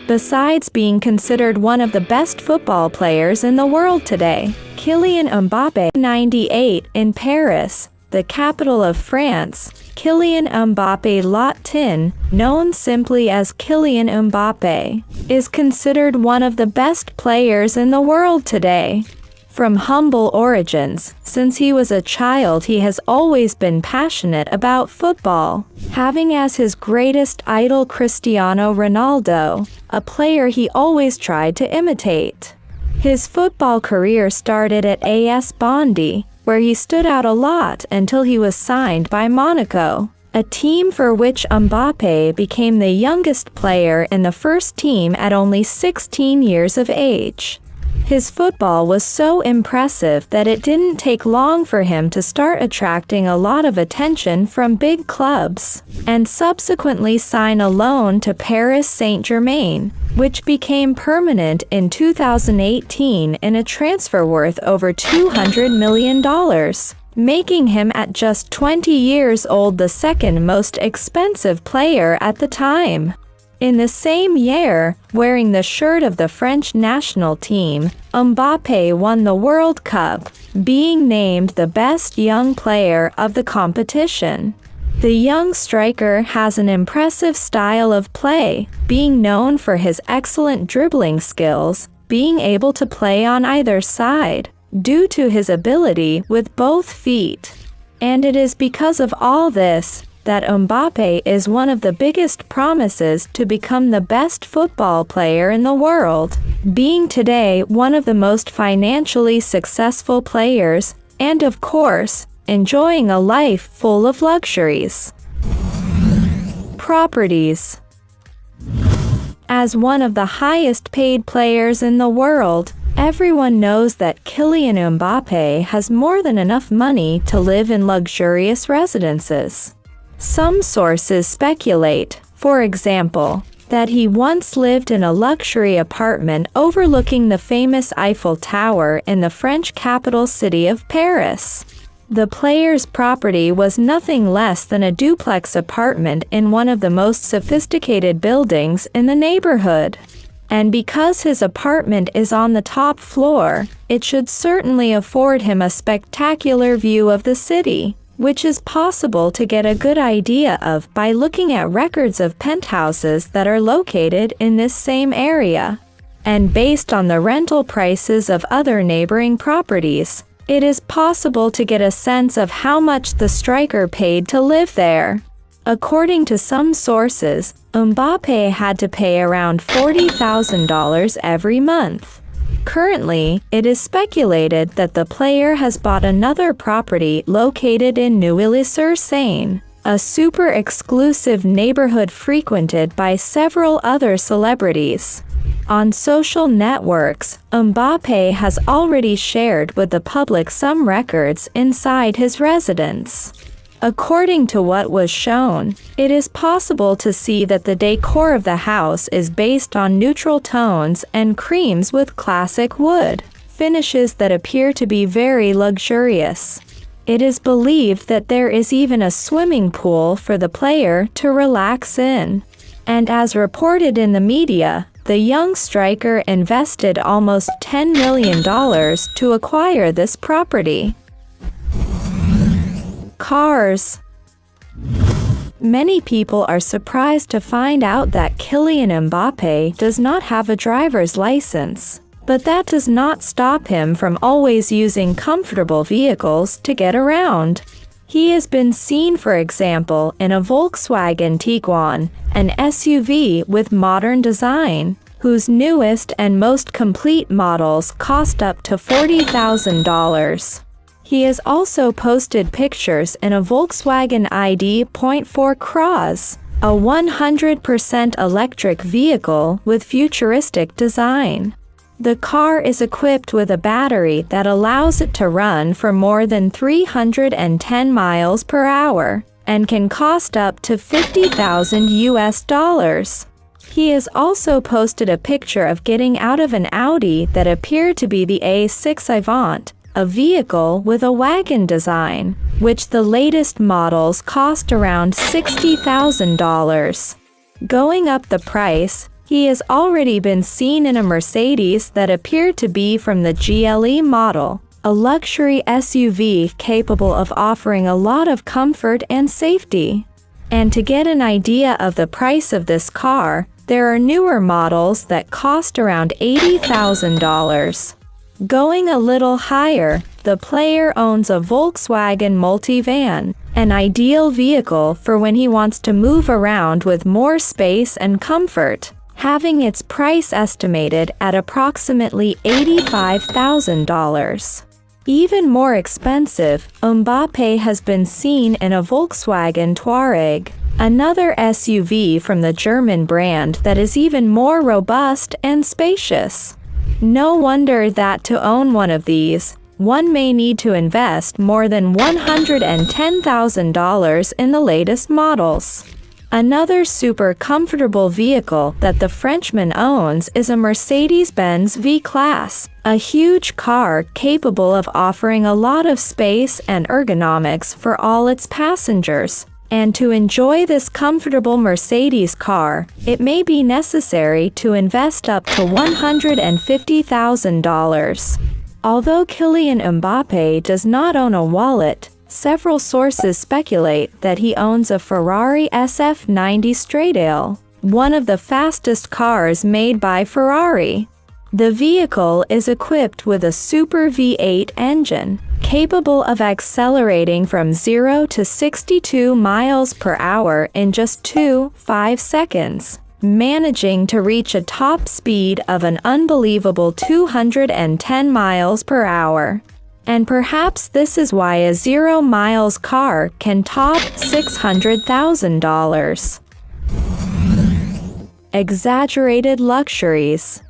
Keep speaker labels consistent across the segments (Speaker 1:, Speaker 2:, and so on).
Speaker 1: Besides being considered one of the best football players in the world today, Kylian Mbappé, 98, in Paris, the capital of France. Kylian Mbappé Latin, known simply as Kylian Mbappé, is considered one of the best players in the world today. From humble origins, since he was a child he has always been passionate about football, having as his greatest idol Cristiano Ronaldo, a player he always tried to imitate. His football career started at AS Bondy, where he stood out a lot until he was signed by Monaco, a team for which Mbappé became the youngest player in the first team at only 16 years of age. His football was so impressive that it didn't take long for him to start attracting a lot of attention from big clubs, and subsequently sign a loan to Paris Saint-Germain, which became permanent in 2018 in a transfer worth over $200 million, making him at just 20 years old the second most expensive player at the time. In the same year, wearing the shirt of the French national team, Mbappé won the World Cup, being named the best young player of the competition. The young striker has an impressive style of play, being known for his excellent dribbling skills, being able to play on either side, due to his ability with both feet. And it is because of all this that Mbappé is one of the biggest promises to become the best football player in the world, being today one of the most financially successful players, and of course, enjoying a life full of luxuries. Properties. As one of the highest paid players in the world, everyone knows that Kylian Mbappé has more than enough money to live in luxurious residences. Some sources speculate, for example, that he once lived in a luxury apartment overlooking the famous Eiffel Tower in the French capital city of Paris. The player's property was nothing less than a duplex apartment in one of the most sophisticated buildings in the neighborhood. And because his apartment is on the top floor, it should certainly afford him a spectacular view of the city, which is possible to get a good idea of by looking at records of penthouses that are located in this same area. And based on the rental prices of other neighboring properties, it is possible to get a sense of how much the striker paid to live there. According to some sources, Mbappé had to pay around $40,000 every month. Currently, it is speculated that the player has bought another property located in Neuilly-sur-Seine, a super exclusive neighborhood frequented by several other celebrities. On social networks, Mbappé has already shared with the public some records inside his residence. According to what was shown, it is possible to see that the decor of the house is based on neutral tones and creams with classic wood finishes that appear to be very luxurious. It is believed that there is even a swimming pool for the player to relax in. And as reported in the media, the young striker invested almost $10 million to acquire this property. Cars. Many people are surprised to find out that Kylian Mbappé does not have a driver's license, but that does not stop him from always using comfortable vehicles to get around. He has been seen, for example, in a Volkswagen Tiguan, an SUV with modern design, whose newest and most complete models cost up to $40,000. He has also posted pictures in a Volkswagen ID.4 Cross, a 100% electric vehicle with futuristic design. The car is equipped with a battery that allows it to run for more than 310 miles per hour, and can cost up to $50,000. He has also posted a picture of getting out of an Audi that appeared to be the A6 Avant, a vehicle with a wagon design, which the latest models cost around $60,000. Going up the price, He has already been seen in a Mercedes that appeared to be from the GLE model, a luxury SUV capable of offering a lot of comfort and safety. And to get an idea of the price of this car, there are newer models that cost around $80,000. Going a little higher, the player owns a Volkswagen multivan, an ideal vehicle for when he wants to move around with more space and comfort, having its price estimated at approximately $85,000. Even more expensive, Mbappé has been seen in a Volkswagen Touareg, another SUV from the German brand that is even more robust and spacious. No wonder that to own one of these, one may need to invest more than $110,000 in the latest models. Another super comfortable vehicle that the Frenchman owns is a Mercedes-Benz V-Class, a huge car capable of offering a lot of space and ergonomics for all its passengers. And to enjoy this comfortable Mercedes car, it may be necessary to invest up to $150,000. Although Kylian Mbappé does not own a wallet, several sources speculate that he owns a Ferrari SF90 Stradale, one of the fastest cars made by Ferrari. The vehicle is equipped with a Super V8 engine, capable of accelerating from 0 to 62 miles per hour in just 2.5 seconds, managing to reach a top speed of an unbelievable 210 miles per hour. And perhaps this is why a 0 miles car can top $600,000. Exaggerated luxuries.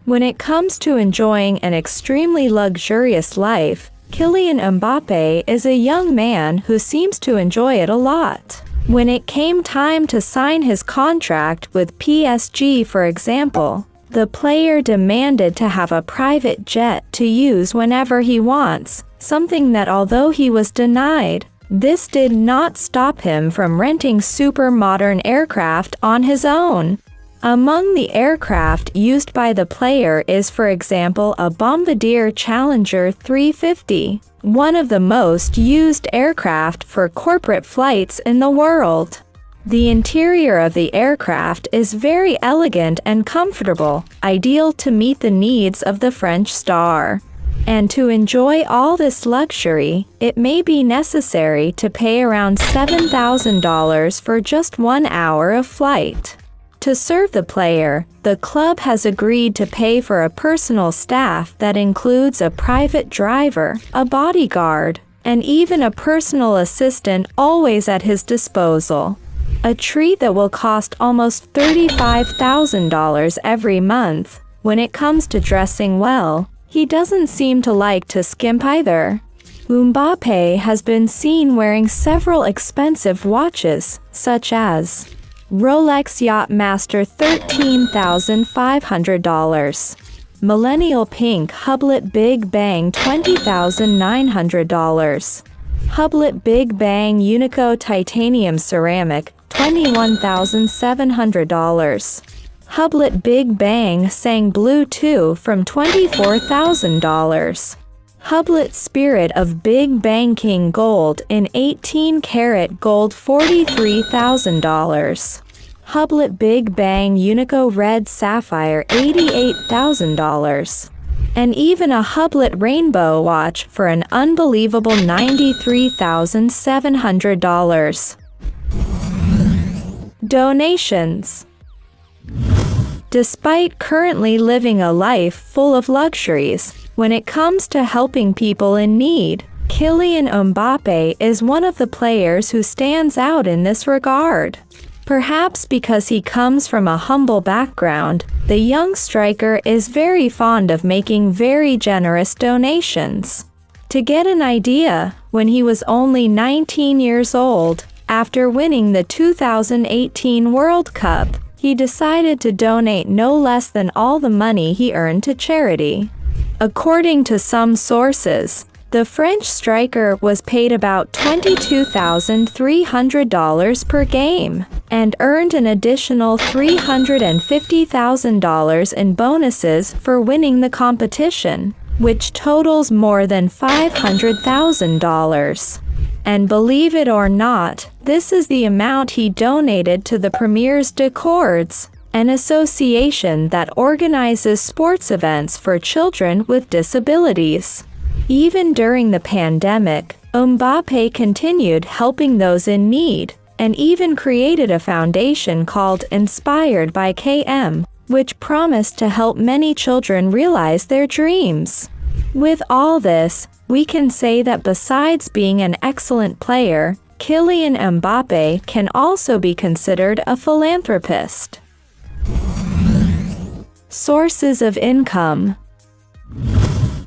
Speaker 1: When it comes to enjoying an extremely luxurious life, Kylian Mbappé is a young man who seems to enjoy it a lot. When it came time to sign his contract with PSG, for example, the player demanded to have a private jet to use whenever he wants, something that although he was denied, this did not stop him from renting super modern aircraft on his own. Among the aircraft used by the player is, for example, a Bombardier Challenger 350, one of the most used aircraft for corporate flights in the world. The interior of the aircraft is very elegant and comfortable, ideal to meet the needs of the French star. And to enjoy all this luxury, it may be necessary to pay around $7,000 for just 1 hour of flight. To serve the player, the club has agreed to pay for a personal staff that includes a private driver, a bodyguard, and even a personal assistant always at his disposal. A treat that will cost almost $35,000 every month. When it comes to dressing well, he doesn't seem to like to skimp either. Mbappé has been seen wearing several expensive watches, such as Rolex Yachtmaster $13,500, Millennial Pink Hublot Big Bang $20,900, Hublot Big Bang Unico Titanium Ceramic $21,700, Hublot Big Bang Sang Blue 2 from $24,000, Hublot Spirit of Big Bang King Gold in 18-karat gold $43,000. Hublot Big Bang Unico Red Sapphire $88,000. And even a Hublot Rainbow watch for an unbelievable $93,700. Donations. Despite currently living a life full of luxuries, when it comes to helping people in need, Kylian Mbappé is one of the players who stands out in this regard. Perhaps because he comes from a humble background, the young striker is very fond of making very generous donations. To get an idea, when he was only 19 years old, after winning the 2018 World Cup, he decided to donate no less than all the money he earned to charity. According to some sources, The French striker was paid about $22,300 per game and earned an additional $350,000 in bonuses for winning the competition, which totals more than $500,000. And believe it or not, this is the amount he donated to the Premiers de Cordes, an association that organizes sports events for children with disabilities. Even during the pandemic, Mbappé continued helping those in need, and even created a foundation called Inspired by KM, which promised to help many children realize their dreams. With all this, we can say that besides being an excellent player, Kylian Mbappé can also be considered a philanthropist. Sources of income.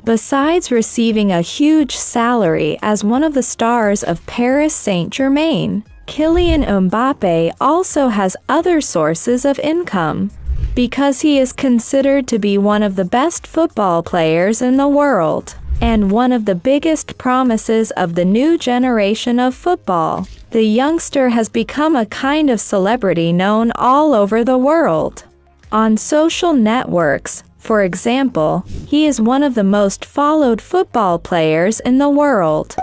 Speaker 1: Besides receiving a huge salary as one of the stars of Paris Saint-Germain, Kylian Mbappé also has other sources of income. Because he is considered to be one of the best football players in the world, and one of the biggest promises of the new generation of football, the youngster has become a kind of celebrity known all over the world. On social networks, for example, he is one of the most followed football players in the world.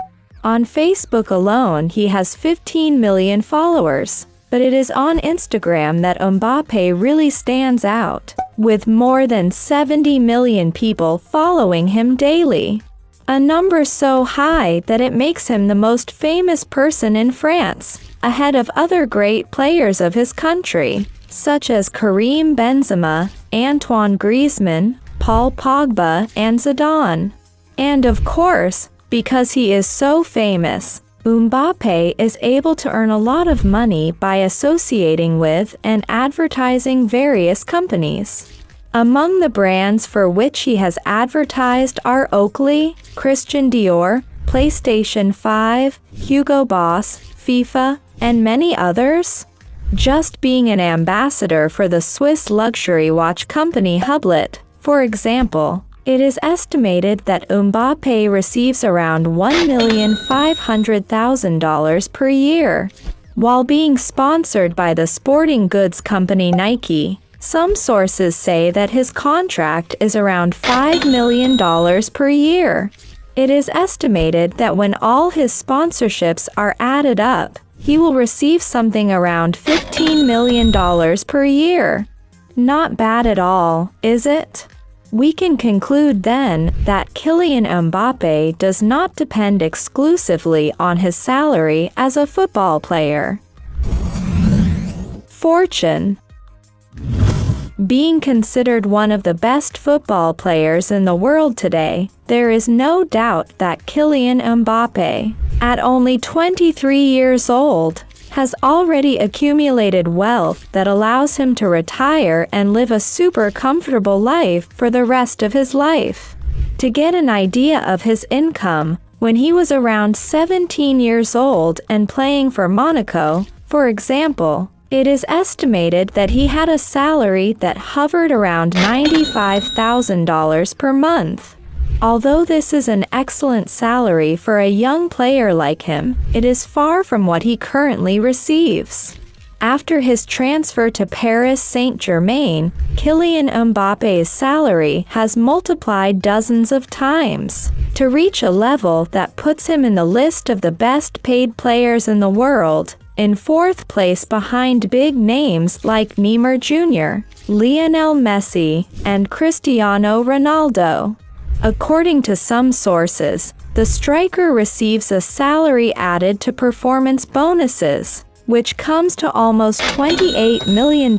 Speaker 1: On Facebook alone, he has 15 million followers, but it is on Instagram that Mbappé really stands out, with more than 70 million people following him daily. A number so high that it makes him the most famous person in France, ahead of other great players of his country, such as Karim Benzema, Antoine Griezmann, Paul Pogba, and Zidane. And of course, because he is so famous, Mbappé is able to earn a lot of money by associating with and advertising various companies. Among the brands for which he has advertised are Oakley, Christian Dior, PlayStation 5, Hugo Boss, FIFA, and many others. Just being an ambassador for the Swiss luxury watch company Hublot, for example, it is estimated that Mbappé receives around $1,500,000 per year. While being sponsored by the sporting goods company Nike, some sources say that his contract is around $5 million per year. It is estimated that when all his sponsorships are added up, he will receive something around $15 million per year. Not bad at all, is it? We can conclude then that Kylian Mbappé does not depend exclusively on his salary as a football player. Fortune. Being considered one of the best football players in the world today, there is no doubt that Kylian Mbappé, at only 23 years old, has already accumulated wealth that allows him to retire and live a super comfortable life for the rest of his life. To get an idea of his income, when he was around 17 years old and playing for Monaco, for example, it is estimated that he had a salary that hovered around $95,000 per month. Although this is an excellent salary for a young player like him, it is far from what he currently receives. After his transfer to Paris Saint-Germain, Kylian Mbappé's salary has multiplied dozens of times, to reach a level that puts him in the list of the best paid players in the world, in fourth place behind big names like Neymar Jr., Lionel Messi, and Cristiano Ronaldo. According to some sources, the striker receives a salary added to performance bonuses, which comes to almost $28 million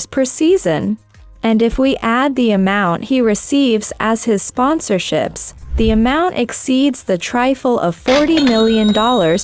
Speaker 1: per season. And if we add the amount he receives as his sponsorships, the amount exceeds the trifle of $40 million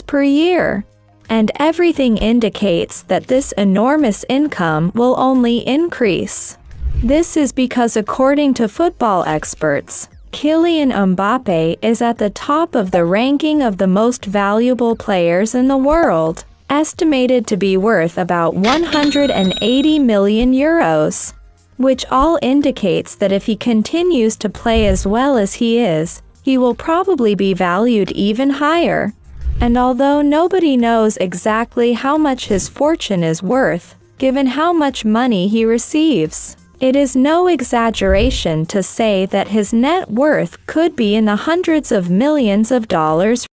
Speaker 1: per year. And everything indicates that this enormous income will only increase. This is because, according to football experts, Kylian Mbappé is at the top of the ranking of the most valuable players in the world, estimated to be worth about 180 million euros, which all indicates that if he continues to play as well as he is, he will probably be valued even higher. And although nobody knows exactly how much his fortune is worth, given how much money he receives, it is no exaggeration to say that his net worth could be in the hundreds of millions of dollars.